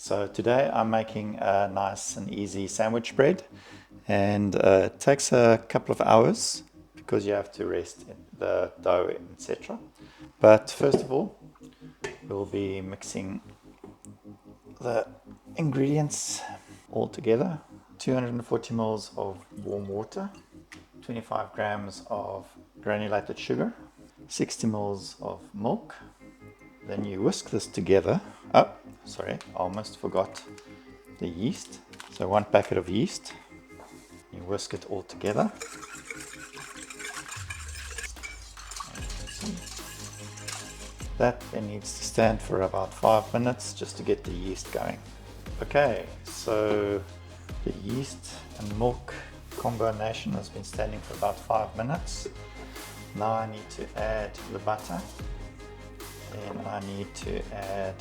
So today I'm making a nice and easy sandwich bread, and it takes a couple of hours because you have to rest the dough, etc. But first of all, we'll be mixing the ingredients all together. 240 ml of warm water, 25 grams of granulated sugar, 60 ml of milk. Then you whisk this together. Oh, sorry, I almost forgot the yeast. So 1 packet of yeast. You whisk it all together. That then needs to stand for about 5 minutes just to get the yeast going. Okay, so the yeast and milk combination has been standing for about 5 minutes. Now I need to add the butter. Then I need to add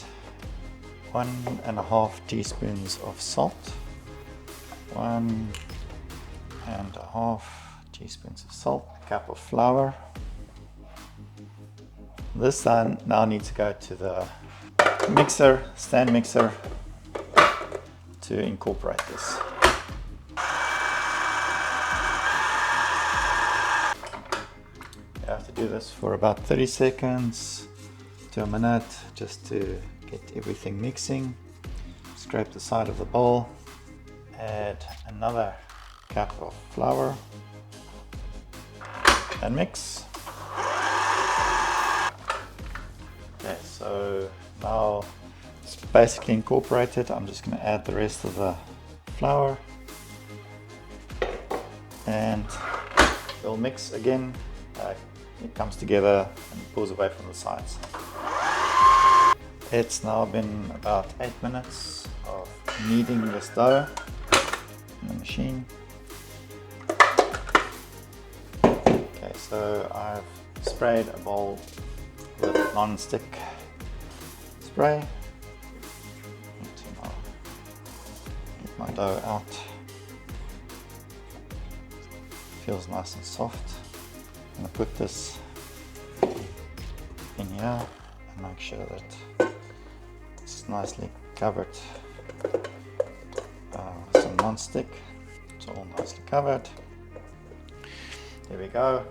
1.5 teaspoons of salt, 1.5 teaspoons of salt, a cup of flour. This now needs to go to the mixer, stand mixer, to incorporate this. You have to do this for about 30 seconds to a minute just to get everything mixing. Scrape the side of the bowl, add another cup of flour and mix. Okay, so now it's basically incorporated. I'm just going to add the rest of the flour and we'll mix again. It comes together and pulls away from the sides. It's now been about 8 minutes of kneading this dough in the machine. Okay, so I've sprayed a bowl with non-stick spray. Get my dough out. Feels nice and soft. I'm going to put this in here and make sure that it's nicely covered with some non-stick. It's all nicely covered. There we go.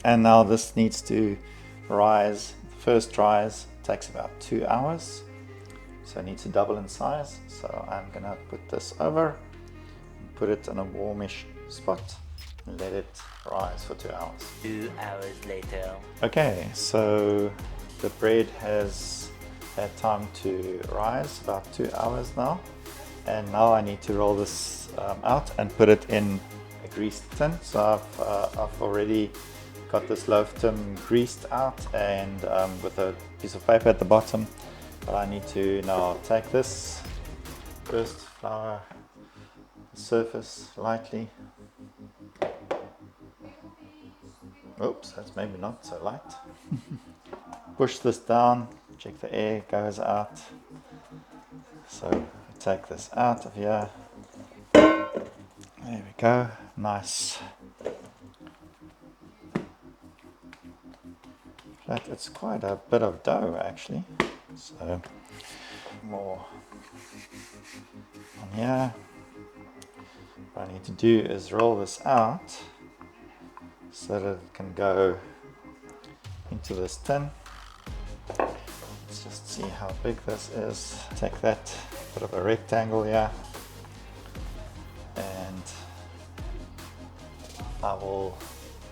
And now this needs to rise. The first rise takes about 2 hours, so it needs to double in size. So I'm going to put this over and put it in a warmish spot and let it rise for 2 hours. 2 hours later. Okay, so the bread has had time to rise, about 2 hours now, and now I need to roll this out and put it in a greased tin. So I've already got this loaf tin greased out and with a piece of paper at the bottom, but I need to now take this, first flour the surface lightly. Oops, that's maybe not so light. Push this down, check the air goes out. So take this out of here. There we go, nice. It's quite a bit of dough actually. So more on here. What I need to do is roll this out so that it can go into this tin. Let's just see how big this is. Take that bit of a rectangle here and I'll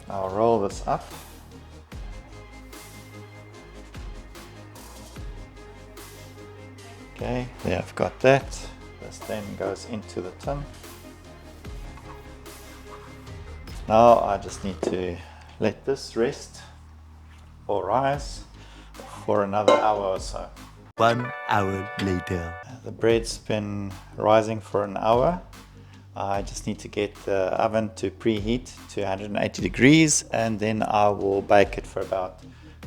roll this up. Okay, there I've got that. This then goes into the tin. Now I just need to let this rest or rise for another hour or so. 1 hour later. The bread's been rising for an hour. I just need to get the oven to preheat to 180 degrees and then I will bake it for about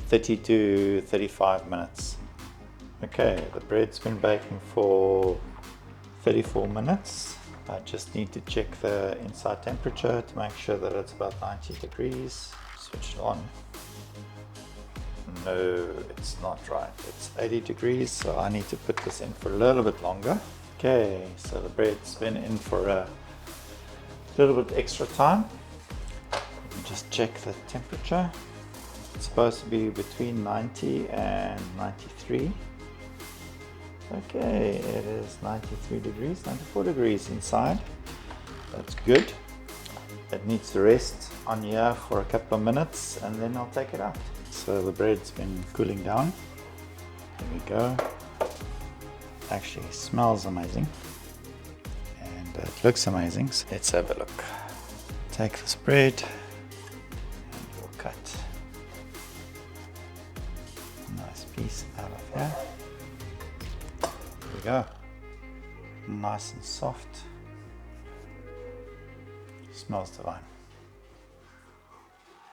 30 to 35 minutes. Okay, the bread's been baking for 34 minutes. I just need to check the inside temperature to make sure that it's about 90 degrees. Switch it on. And No, it's not right. It's 80 degrees, so I need to put this in for a little bit longer. Okay, so the bread's been in for a little bit extra time. Let me just check the temperature. It's supposed to be between 90 and 93. Okay, it is 93 degrees, 94 degrees inside. That's good. It needs to rest on here for a couple of minutes and then I'll take it out. So the bread's been cooling down. There we go. Actually smells amazing and it looks amazing. So let's have a look. Take this bread and we'll cut a nice piece out of here. There we go. Nice and soft. Smells divine.